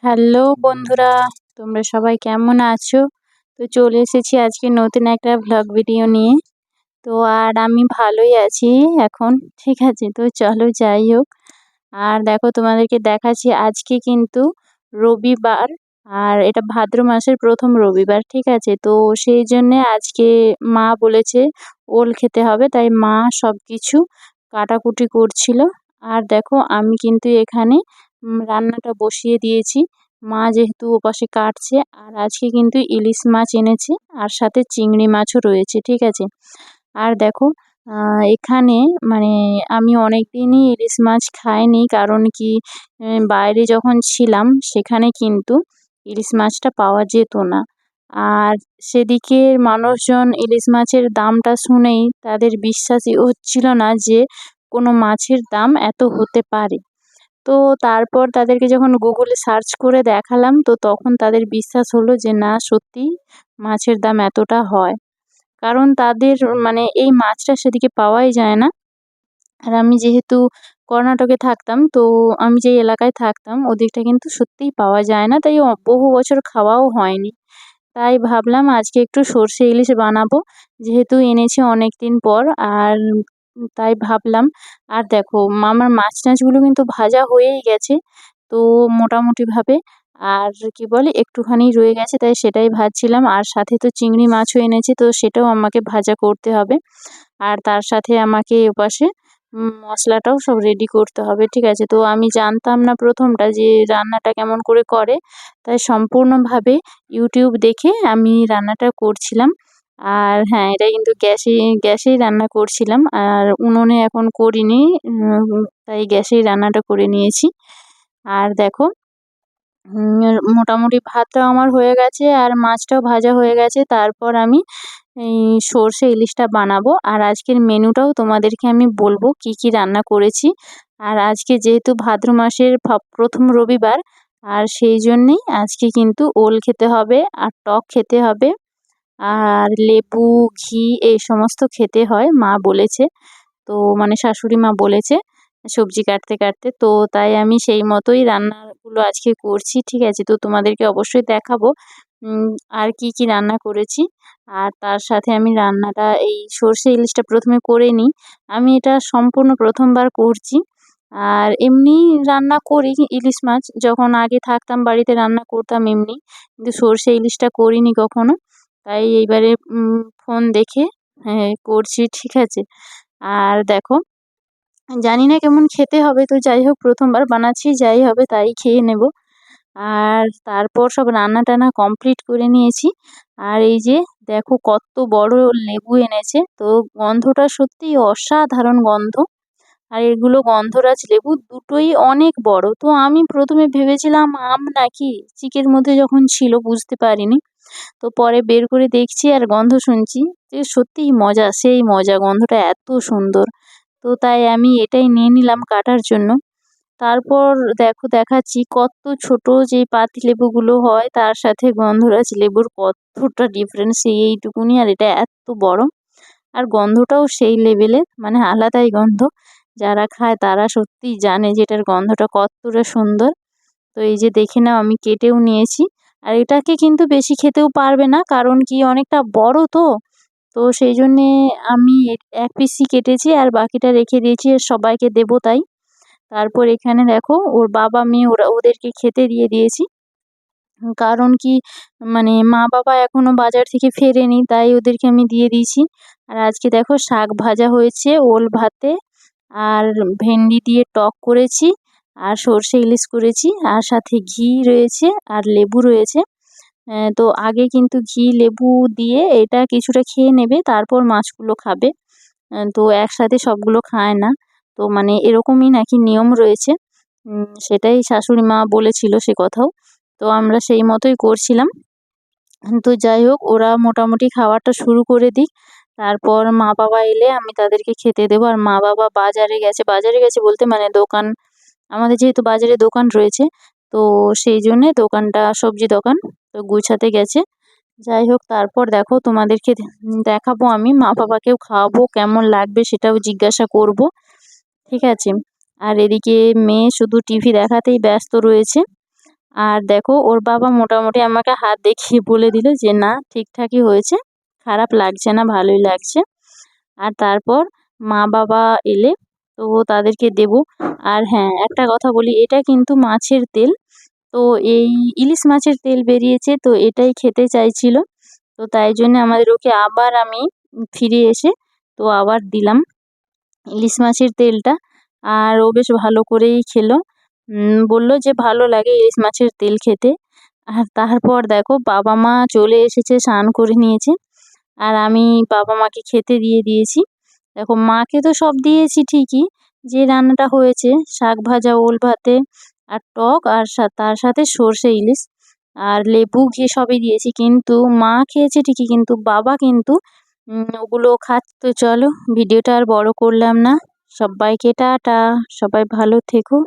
Hello বন্ধুরা, তোমরা সবাই কেমন আছো? তো চলে এসেছি আজকে নতুন একটা ভ্লগ ভিডিও নিয়ে। তো আর আমি ভালোই আছি এখন, ঠিক আছে? তো চলো যাই হোক। আর দেখো তোমাদেরকে দেখাচ্ছি আজকে কিন্তু রবিবার, আর এটা ভাদ্র মাসের প্রথম রবিবার, ঠিক আছে? তো সেই জন্যে আজকে মা বলেছে ওল খেতে হবে, তাই মা সব কিছু কাটাকুটি করছিল। আর দেখো আমি কিন্তু এখানে রান্নাটা বসিয়ে দিয়েছি। মা যেহেতু ওপাশে কাটছে, আর আজকে কিন্তু ইলিশ মাছ এনেছে, আর সাথে চিংড়ি মাছও রয়েছে, ঠিক আছে? আর দেখো এখানে মানে আমি অনেক দিনই ইলিশ মাছ খাইনি, কারণ কি বাইরে যখন ছিলাম সেখানে কিন্তু ইলিশ মাছটা পাওয়া যেত না। আর সেদিকের মানুষজন ইলিশ মাছের দামটা শুনেই তাদের বিশ্বাসই হচ্ছিল না যে কোনো মাছের দাম এত হতে পারে। তো তারপর তাদেরকে যখন গুগলে সার্চ করে দেখালাম, তো তখন তাদের বিশ্বাস হলো যে না, সত্যি মাছের দাম এতটা হয়। কারণ তাদের মানে এই মাছটা সেদিকে পাওয়াই যায় না। আর আমি যেহেতু কর্ণাটকে থাকতাম, তো আমি যে এলাকায় থাকতাম ওদিকটা কিন্তু সত্যিই পাওয়া যায় না, তাই বহু বছর খাওয়াও হয়নি। তাই ভাবলাম আজকে একটু সর্ষে ইলিশ বানাবো, যেহেতু এনেছি অনেক দিন পর। আর তাই ভাবলাম। আর দেখো আমার মাছ টাছগুলো কিন্তু ভাজা হয়েই গেছে, তো মোটামুটিভাবে। আর কি বলে একটুখানি রয়ে গেছে, তাই সেটাই ভাজছিলাম। আর সাথে তো চিংড়ি মাছও এনেছে, তো সেটাও আমাকে ভাজা করতে হবে। আর তার সাথে আমাকে ওপাশে মশলাটাও সব রেডি করতে হবে, ঠিক আছে? তো আমি জানতাম না প্রথমটা যে রান্নাটা কেমন করে করে, তাই সম্পূর্ণভাবে ইউটিউব দেখে আমি রান্নাটা করছিলাম। আর হ্যাঁ, এটা কিন্তু গ্যাসেই রান্না করছিলাম, আর উনুনে এখন করিনি। তাই গ্যাসেই রান্নাটা করে নিয়েছি। আর দেখো মোটামুটি ভাতটাও আমার হয়ে গেছে, আর মাছটাও ভাজা হয়ে গেছে। তারপর আমি এই সর্ষে ইলিশটা বানাবো, আর আজকের মেনুটাও তোমাদেরকে আমি বলবো কি কি রান্না করেছি। আর আজকে যেহেতু ভাদ্র মাসের প্রথম রবিবার, আর সেই জন্যেই আজকে কিন্তু ওল খেতে হবে, আর টক খেতে হবে, আর লেবু, ঘি এই সমস্ত খেতে হয় মা বলেছে। তো মানে শাশুড়ি মা বলেছে সবজি কাটতে কাটতে। তো তাই আমি সেই মতোই রান্নাগুলো আজকে করছি, ঠিক আছে? তো তোমাদেরকে অবশ্যই দেখাবো আর কি কি রান্না করেছি। আর তার সাথে আমি রান্নাটা এই সর্ষে ইলিশটা প্রথমে করে নিই। আমি এটা সম্পূর্ণ প্রথমবার করছি। আর এমনি রান্না করি ইলিশ মাছ, যখন আগে থাকতাম বাড়িতে রান্না করতাম এমনি, কিন্তু সর্ষে ইলিশটা করিনি কখনো। তাই এইবারে ফোন দেখে হ্যাঁ করছি, ঠিক আছে? আর দেখো জানি না কেমন খেতে হবে, তো যাই হোক প্রথমবার বানাচ্ছি, যাই হবে তাই খেয়ে নেব। আর তারপর সব রান্না টান্না কমপ্লিট করে নিয়েছি। আর এই যে দেখো কত বড় লেবু এনেছে, তো গন্ধটা সত্যিই অসাধারণ গন্ধ। আর এগুলো গন্ধরাজ লেবু, দুটোই অনেক বড়। তো আমি প্রথমে ভেবেছিলাম আম নাকি, চিকের মধ্যে যখন ছিল বুঝতে পারিনি। তো পরে বের করে দেখছি আর গন্ধ শুনছি যে সত্যিই মজা, সেই মজা, গন্ধটা এত সুন্দর। তো তাই আমি এটাই নিয়ে নিলাম কাটার জন্য। তারপর দেখো দেখাচ্ছি কত ছোট যে পাতিলেবুগুলো হয় তার সাথে গন্ধরাজ লেবুর কতটা ডিফারেন্স, এইটুকুনি, আর এটা এত বড়। আর গন্ধটাও সেই লেভেলের, মানে আলাদাই গন্ধ। যারা খায় তারা সত্যিই জানে যে এটার গন্ধটা কতটা সুন্দর। তো এই যে দেখে নাও আমি কেটেও নিয়েছি। আর এটাকে কিন্তু বেশি খেতেও পারবে না, কারণ কি অনেকটা বড় তো। তো সেই জন্যে আমি এক পিসই কেটেছি, আর বাকিটা রেখে দিয়েছি আর সবাইকে দেবো তাই। তারপর এখানে দেখো ওর বাবা মেয়ে ওদেরকে খেতে দিয়ে দিয়েছি। কারণ কি মানে মা বাবা এখনো বাজার থেকে ফেরেনি, তাই ওদেরকে আমি দিয়ে দিয়েছি। আর আজকে দেখো শাক ভাজা হয়েছে ওল ভাতে, আর ভেন্ডি দিয়ে টক করেছি, আর সর্ষে ইলিশ করেছি, আর সাথে ঘি রয়েছে, আর লেবু রয়েছে। তো আগে কিন্তু ঘি লেবু দিয়ে এটা কিছুটা খেয়ে নেবে, তারপর মাছগুলো খাবে। তো একসাথে সবগুলো খায় না। তো মানে এরকমই নাকি নিয়ম রয়েছে। সেটাই শাশুড়ি মা বলেছিল সে কথাও। তো আমরা সেই মতোই করছিলাম। তো যাই হোক ওরা মোটামুটি খাওয়াটা শুরু করে দিক, তারপর মা বাবা এলে আমি তাদেরকে খেতে দেবো। আর মা বাবা বাজারে গেছে বলতে মানে দোকান, আমাদের যেহেতু বাজারে দোকান রয়েছে, তো সেই জন্যে দোকানটা সবজি দোকান, তো গুছাতে গেছে। যাই হোক তারপর দেখো তোমাদেরকে দেখাবো, আমি মা বাবাকেও খাওয়াবো, কেমন লাগবে সেটাও জিজ্ঞাসা করব, ঠিক আছে? আর এদিকে মেয়ে শুধু টিভি দেখাতেই ব্যস্ত রয়েছে। আর দেখো ওর বাবা মোটামুটি আমাকে হাত দেখিয়ে বলে দিল যে না ঠিকঠাকই হয়েছে, খারাপ লাগছে না, ভালোই লাগছে। আর তারপর মা বাবা এলে তো তাদেরকে দেব। আর হ্যাঁ, একটা কথা বলি, এটা কিন্তু মাছের তেল। তো এই ইলিশ মাছের তেল বেরিয়েছে, তো এটাই খেতে চাইছিল। তো তাই জন্য আমাদের ওকে আবার আমি ফিরে এসে তো আবার দিলাম ইলিশ মাছের তেলটা। আর ও বেশ ভালো করেই খেলো। বলল যে ভালো লাগে ইলিশ মাছের তেল খেতে। আর তারপর দেখো বাবা মা চলে এসেছে, স্নান করে নিয়েছে। আর আমি বাবা মাকে খেতে দিয়ে দিয়েছি। দেখো মাকে তো সব দিয়েছি ঠিকই, যে রান্নাটা হয়েছে শাক ভাজা, ওল ভাতে আর টক, আর তার সাথে সর্ষে ইলিশ আর লেবু ঘি সবই দিয়েছি, কিন্তু মা খেয়েছে ঠিকই কিন্তু বাবা কিন্তু ওগুলো তো চলো ভিডিওটা আর বড় করলাম না। সবাইকে টাটা, সবাই ভালো থেকো।